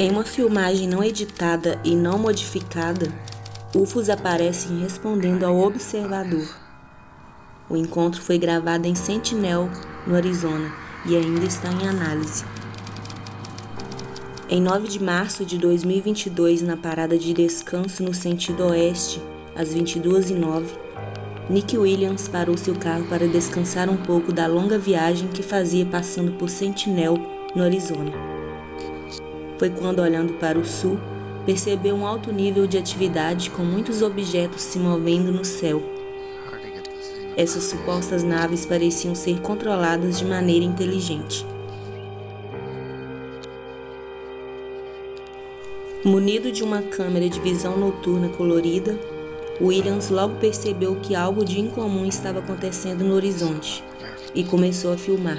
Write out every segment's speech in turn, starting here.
Em uma filmagem não editada e não modificada, UFOs aparecem respondendo ao observador. O encontro foi gravado em Sentinel, no Arizona, e ainda está em análise. Em 9 de março de 2022, na parada de descanso no sentido oeste, às 22h09, Nick Williams parou seu carro para descansar um pouco da longa viagem que fazia passando por Sentinel, no Arizona. Foi quando, olhando para o sul, percebeu um alto nível de atividade com muitos objetos se movendo no céu. Essas supostas naves pareciam ser controladas de maneira inteligente. Munido de uma câmera de visão noturna colorida, Williams logo percebeu que algo de incomum estava acontecendo no horizonte e começou a filmar.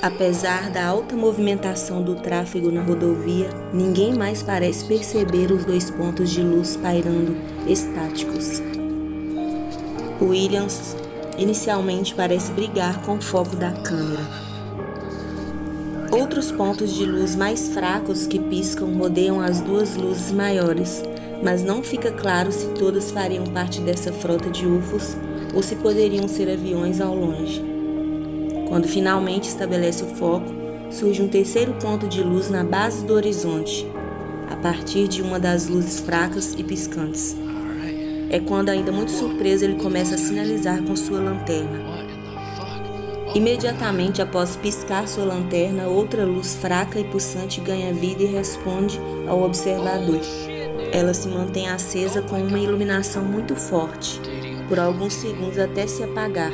Apesar da alta movimentação do tráfego na rodovia, ninguém mais parece perceber os dois pontos de luz pairando estáticos. Williams inicialmente parece brigar com o foco da câmera. Outros pontos de luz mais fracos que piscam rodeiam as duas luzes maiores, mas não fica claro se todas fariam parte dessa frota de UFOs ou se poderiam ser aviões ao longe. Quando finalmente estabelece o foco, surge um terceiro ponto de luz na base do horizonte, a partir de uma das luzes fracas e piscantes. É quando, ainda muito surpreso, ele começa a sinalizar com sua lanterna. Imediatamente após piscar sua lanterna, outra luz fraca e pulsante ganha vida e responde ao observador. Ela se mantém acesa com uma iluminação muito forte, por alguns segundos até se apagar.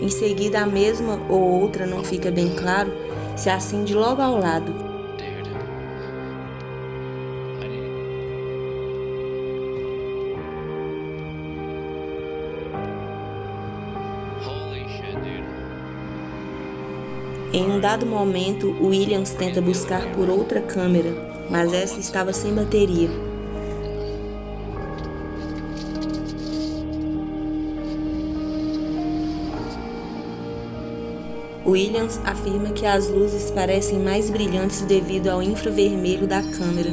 Em seguida, a mesma ou outra, não fica bem claro, se acende logo ao lado. Em um dado momento, Williams tenta buscar por outra câmera, mas essa estava sem bateria. Williams afirma que as luzes parecem mais brilhantes devido ao infravermelho da câmera,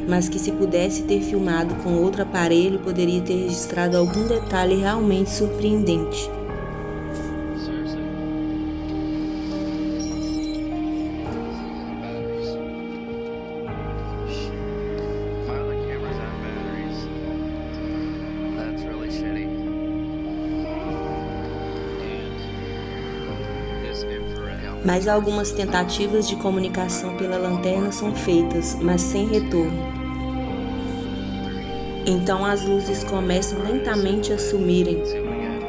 mas que se pudesse ter filmado com outro aparelho, poderia ter registrado algum detalhe realmente surpreendente. Mas algumas tentativas de comunicação pela lanterna são feitas, mas sem retorno. Então as luzes começam lentamente a sumirem.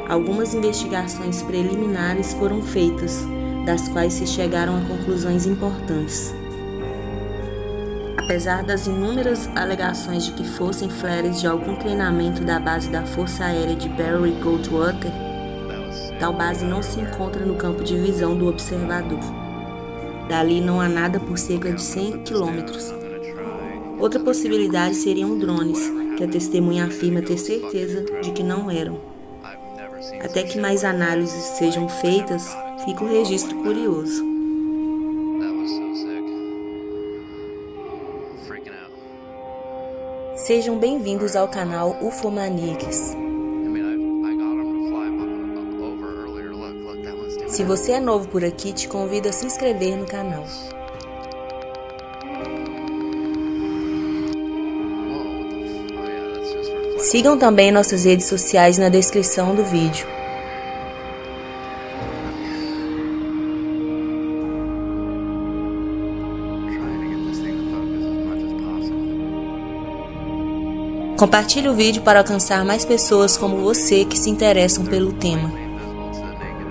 Algumas investigações preliminares foram feitas, das quais se chegaram a conclusões importantes. Apesar das inúmeras alegações de que fossem flares de algum treinamento da base da Força Aérea de Barry Goldwater, tal base não se encontra no campo de visão do observador. Dali não há nada por cerca de 100 quilômetros. Outra possibilidade seriam drones, que a testemunha afirma ter certeza de que não eram. Até que mais análises sejam feitas, fica o registro curioso. Sejam bem-vindos ao canal UFOManiacs. Se você é novo por aqui, te convido a se inscrever no canal. Sigam também nossas redes sociais na descrição do vídeo. Compartilhe o vídeo para alcançar mais pessoas como você que se interessam pelo tema.